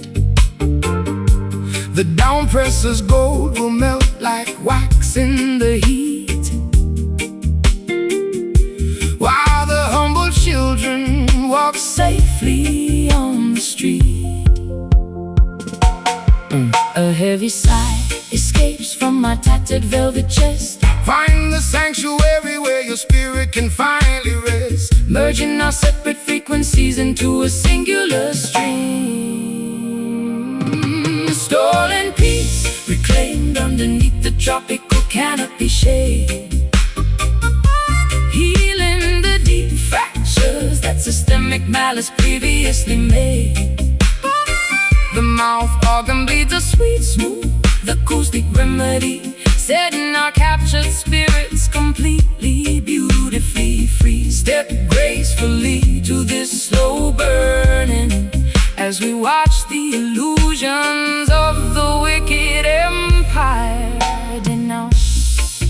The downpresser's gold will melt like wax in the heat, while the humble children walk safely on the street. A heavy sigh escapes from my tattered velvet chest. Find the sanctuary where your spirit can finally rest, merging our separate frequencies into a singular stream. Stolen peace, reclaimed underneath the tropical canopy shade, healing the deep fractures that systemic malice previously made. The mouth organ bleeds a sweet, smooth acoustic remedy, setting our captured spirits completely, beautifully free. Step gracefully to this slow burning as we watch the illusions of the wicked empire denounce.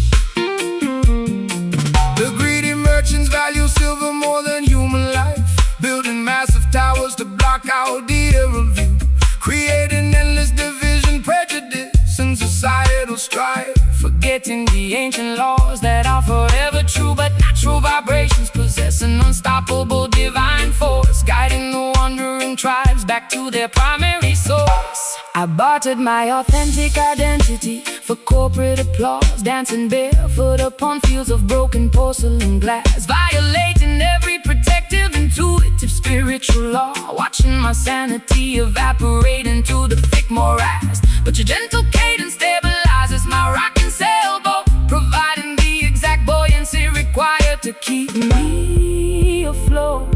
The greedy merchants value silver more than human life, building massive towers to block out the aerial view, creating endless division, prejudice, and societal strife, forgetting the ancient laws that are forever true. But natural vibrations possess an unstoppable divine force, guiding the wandering tribes back to their primary source. I bartered my authentic identity for corporate applause, dancing barefoot upon fields of broken porcelain glass, violating every protective, intuitive, spiritual law, watching my sanity evaporate into the thick morass. But your gentle cadence stabilizes my rocking sailboat, providing the exact buoyancy required to keep me afloat.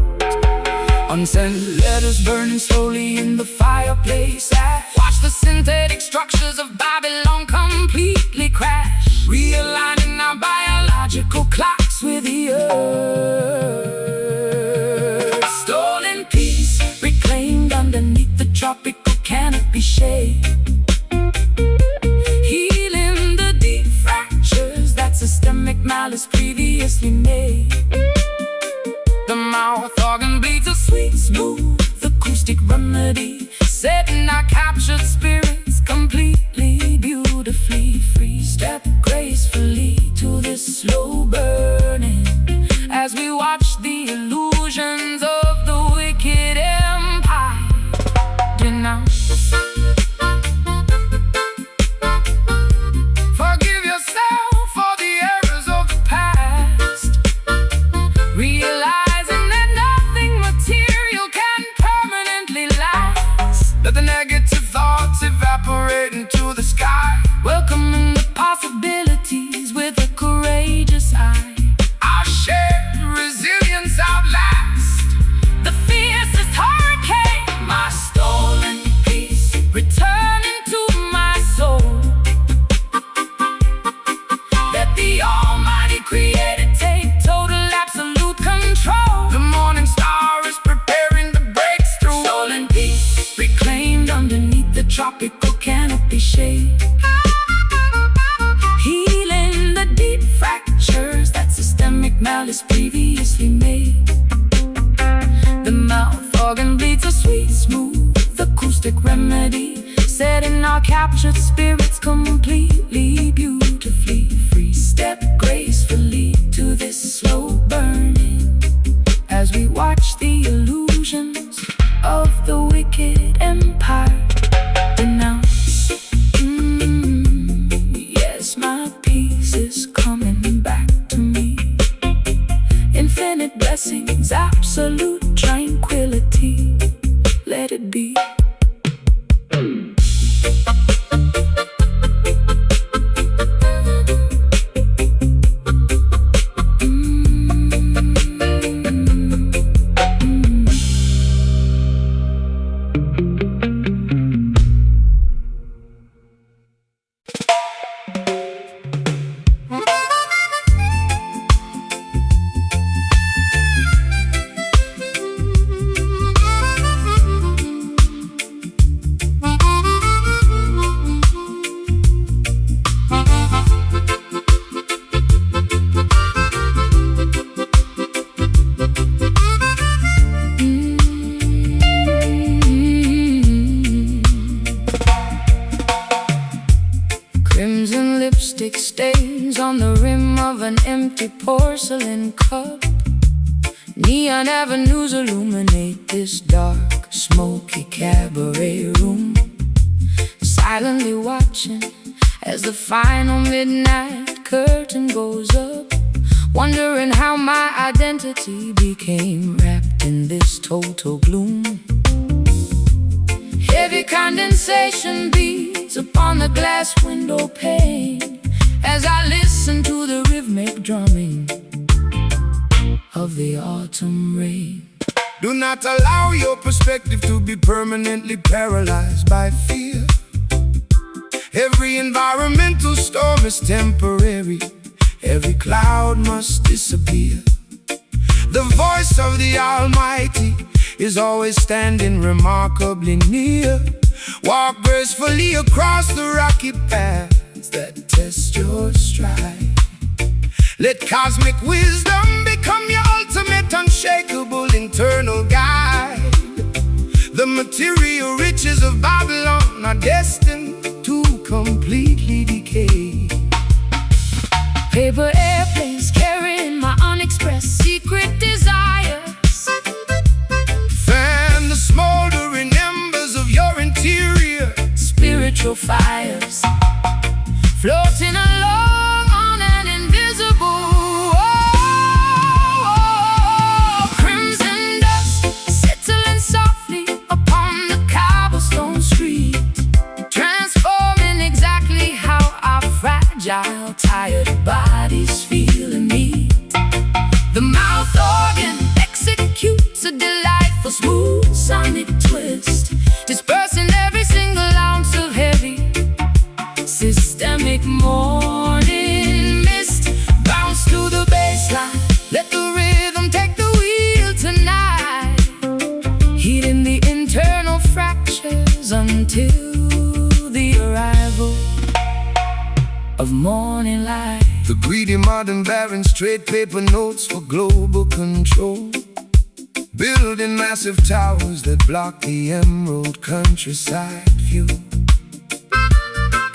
Unsent letters burning slowly in the fireplace. I watch the synthetic structures of Babylon completely crash, realigning our biological clocks with the earth. Stolen peace, reclaimed underneath the tropical canopy shade, healing the deep fractures that systemic malice previously made. The mouth organ bleeds a sweet, smooth acoustic remedy, setting our captured spirits completely, beautifully free. Step gracefully to this slow burning as we watch the illusions of the wicked empire denounce. Forgive yourself for the errors of the past, realize let the negative thoughts evaporate into the sky, welcoming the possibilities with a courageous eye. Our shared resilience outlast the fiercest hurricane. My stolen peace returning to my soul. Let the Almighty Creator take total, absolute control. The morning star is preparing the breakthrough. Stolen peace, reclaimed underneath the tropical canopy shade, healing the deep fractures that systemic malice previously made. The mouth organ bleeds a sweet, smooth acoustic remedy, setting our captured spirits completely, beautifully free. step gracefully to this slow burning as we watch the illusions of the wicked empire denounce. Yes, my peace is coming back to me. Infinite blessings, absolute tranquility. Let it be. Crimson lipstick stains on the rim of an empty porcelain cup. Neon avenues illuminate this dark, smoky cabaret room. Silently watching as the final midnight curtain goes up, wondering how my identity became wrapped in this total gloom. Heavy condensation beats upon the glass window pane as I listen to the rhythmic drumming of the autumn rain. Do not allow your perspective to be permanently paralyzed by fear. Every environmental storm is temporary. Every cloud must disappear. The voice of the Almighty is always standing remarkably near. Walk gracefully across the rocky paths that test your stride. Let cosmic wisdom become your ultimate, unshakable internal guide. The material riches of Babylon are destined to completely decay. Paper airplanes carrying my unexpressed secret desires. Fan the smoldering embers of your interior. Spiritual fires floating along on an invisible crimson dust settling softly upon the cobblestone street, transforming exactly how our fragile, tired bodies feel and meet. The mouth organ executes a delightful, smooth sonic twist, dispersing every single ounce of heavy, systemic morning mist. Bounce to the baseline, let the rhythm take the wheel tonight, heating the internal fractures until the arrival of morning light. The greedy modern barons trade paper notes for global control, building massive towers that block the emerald countryside view.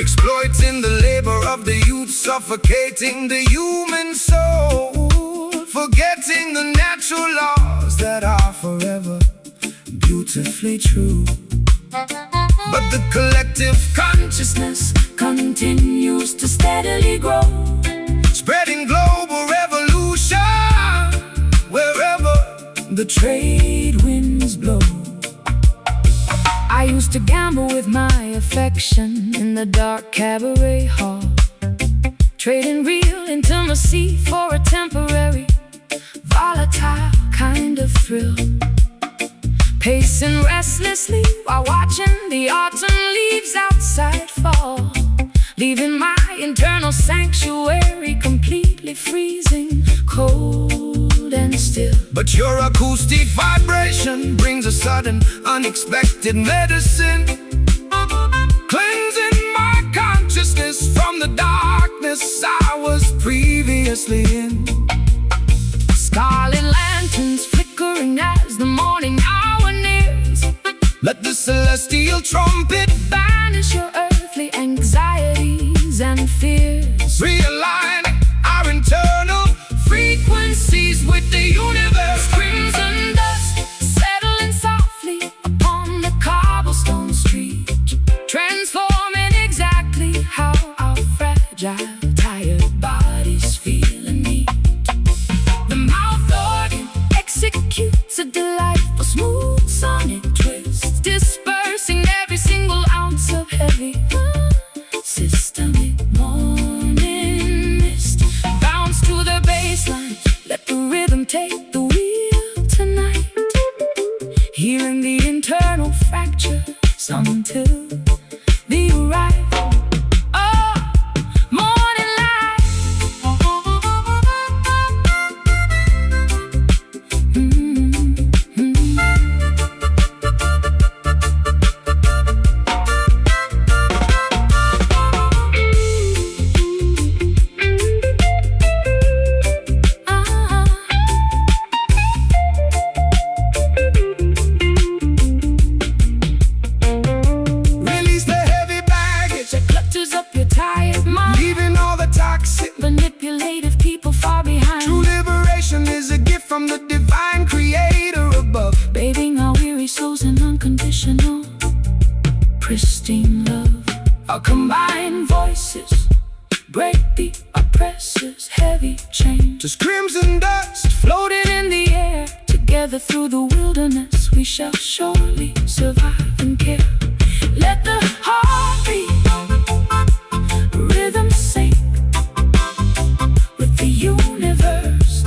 Exploiting the labor of the youth, suffocating the human soul, forgetting the natural laws that are forever beautifully true. But the collective consciousness continues to steadily grow, spreading global revolution wherever the trade winds blow. I used to gamble with my affection in the dark cabaret hall, trading real intimacy for a temporary, volatile kind of thrill. Pacing restlessly while watching the autumn leaves outside fall, leaving my internal sanctuary completely freezing, cold and still. But your acoustic vibration brings a sudden, unexpected medicine, cleansing my consciousness from the darkness I was previously in. Scarlet lanterns flickering as the morning hour nears. Let the celestial trumpet banish your earthly anxieties and fears. realign fragile, tired bodies feeling need. The mouth organ executes a delightful smooth sonic twist, dispersing every single ounce of heavy systemic morning mist. Bounce to the baseline, let the rhythm take the wheel tonight, healing the internal fractures until the arrival of morning light. Manipulative people far behind. True liberation is a gift from the divine creator above, bathing our weary souls in unconditional, pristine love. Our combined voices break the oppressor's heavy chain. just crimson dust Floating in the air, together through the wilderness, we shall surely survive and care. Let the heart beat, rhythm sing with the universe.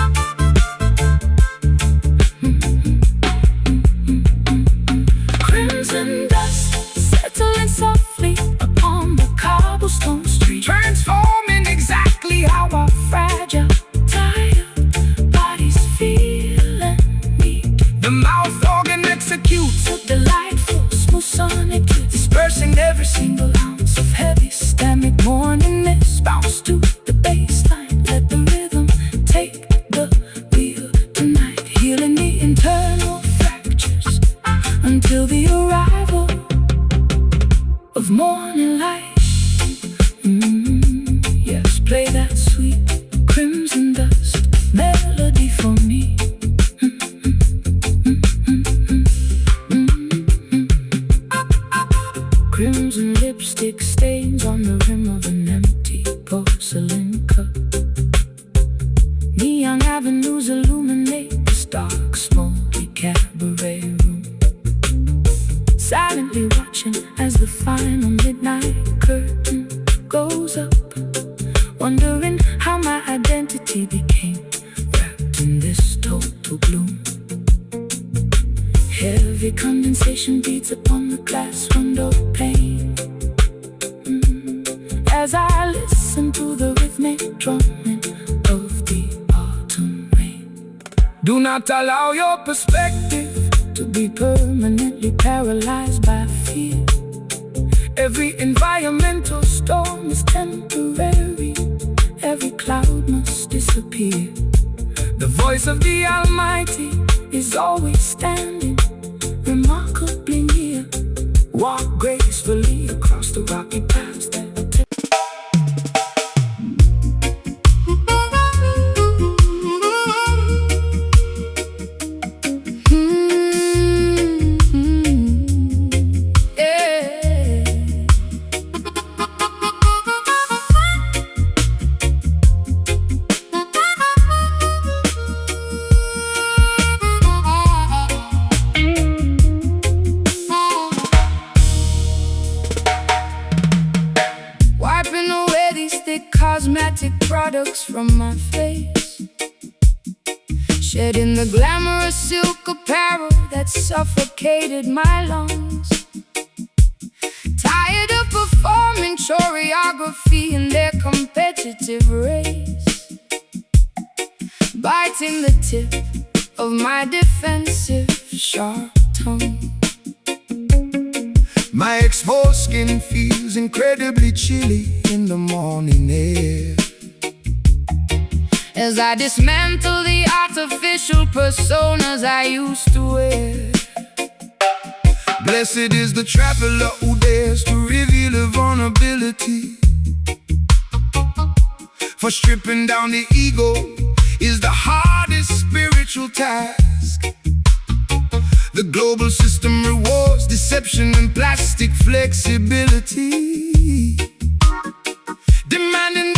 Crimson dust settling softly upon the cobblestone street, transforming exactly how our fragile, tired bodies feel and need. the mouth organ executes, So delightful, smooth sonic twist, dispersing every single ounce of heavy systemic morning mist. Bounce to the baseline, let the rhythm take the wheel tonight, healing the internal fractures until the arrival of morning light. Yes, play that sweet crimson dust melody for me. Crimson lipstick stains on the rim of an empty porcelain cup. Neon avenues illuminate this dark, smoky cabaret room. Silently watching as the final midnight curtain goes up, wondering how my identity became wrapped in this total gloom. Heavy condensation beats upon the glass window pane, as I listen to the rhythmic drumming of the autumn rain. Do not allow your perspective To be permanently paralyzed by fear. Every environmental storm is temporary, every cloud must disappear. the voice of The Almighty is always standing, remarkably near. Walk gracefully across the rocky paths that cosmetic products from my face, shedding the glamorous silk apparel that suffocated my lungs. Tired of performing choreography in their competitive race, biting the tip of my defensive sharp tongue. My exposed skin feels incredibly chilly in the morning air, as I dismantle the artificial personas I used to wear. Blessed is the traveler who dares to reveal a vulnerability, for stripping down the ego is the hardest spiritual task. The global system rewards deception and plastic flexibility, demanding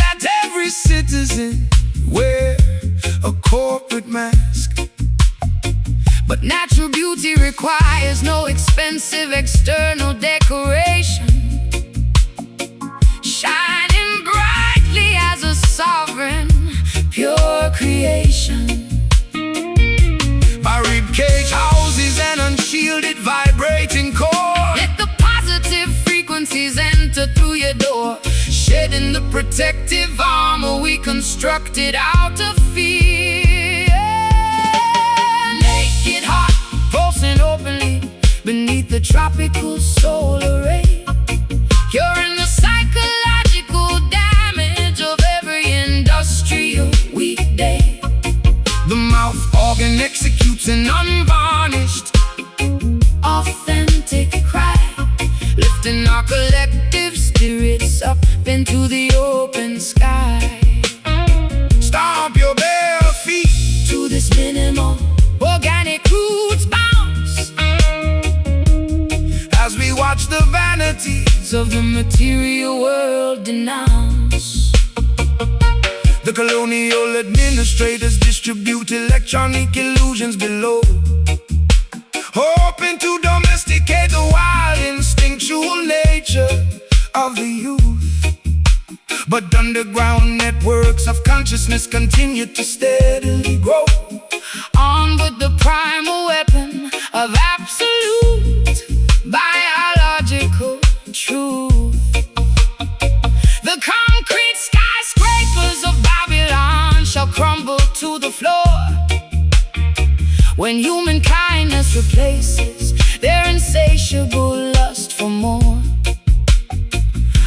frequencies enter through your door, shedding the protective armor we constructed out of fear. Naked heart, pulsing openly beneath the tropical solar ray, curing the psychological damage of every industrial weekday. The mouth organ executes an unvarnished, authentic cry, lifting our collective spirits up into the open sky. Stomp your bare feet To this minimal organic roots bounce, as we watch the vanities of the material world denounce. the colonial administrators distribute electronic illusions below, hoping to domesticate the wild instinctual nature of the youth. But underground networks of consciousness continue to steadily grow, Armed with the primal weapon of absolute biological truth. The concrete skyscrapers of Babylon shall crumble to the floor when human kindness replaces their insatiable lust for more.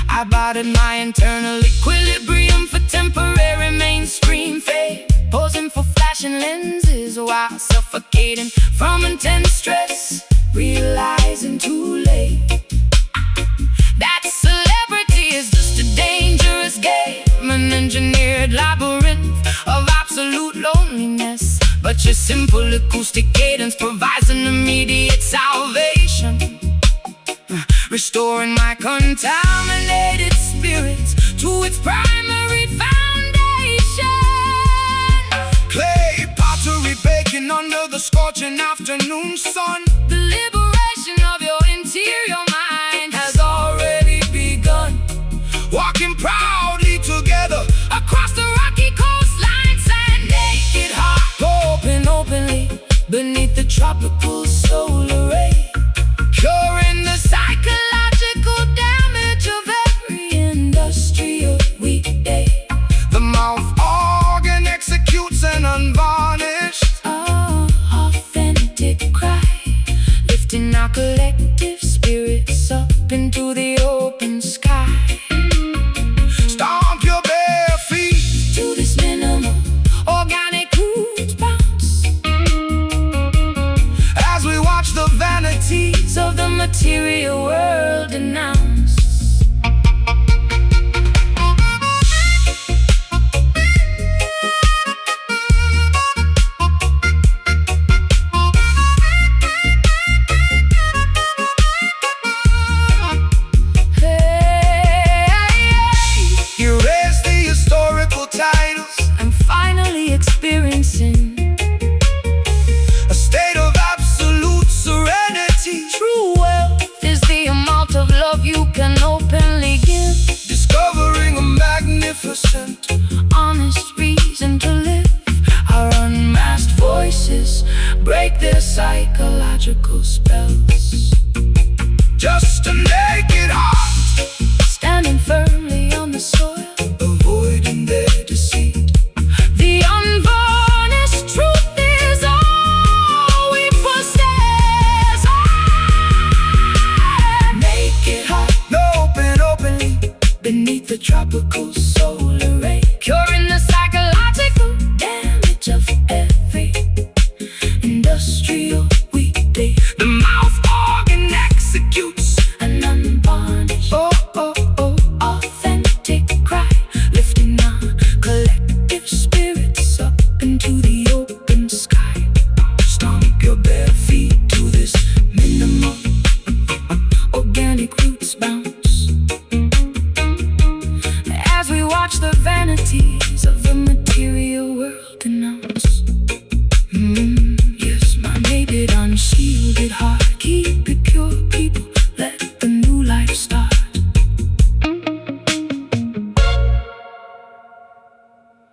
I bartered my internal equilibrium for temporary mainstream fame, posing for flashing lenses while suffocating from intense stress, realizing too late that celebrity is just a dangerous game, an engineered labyrinth of absolute loneliness. But your simple acoustic cadence provides an immediate salvation, restoring my contaminated spirit to its primary foundation. clay pottery baking under the scorching afternoon sun. The liberation of your interior mind has already begun, Walking proudly together across the rocky coastlines and naked heart, openly beneath the tropical solar ray, curing the psychological damage of every industrial weekday. The mouth organ executes an unvarnished, Authentic cry, lifting our collective spirits up into the open sky. stomp your bare feet To this minimal organic roots bounce, as we watch the vanities of the material world denounce. erase the historical titles, I'm finally experiencing a state of absolute serenity, true wealth is the amount of love you can openly give, discovering a magnificent honest reason to live. Our unmasked voices break their psychological spells, just a naked heart, standing firmly on the soil, avoiding their deceit. the unvarnished truth is all we possess. Naked heart, Openly beneath the tropical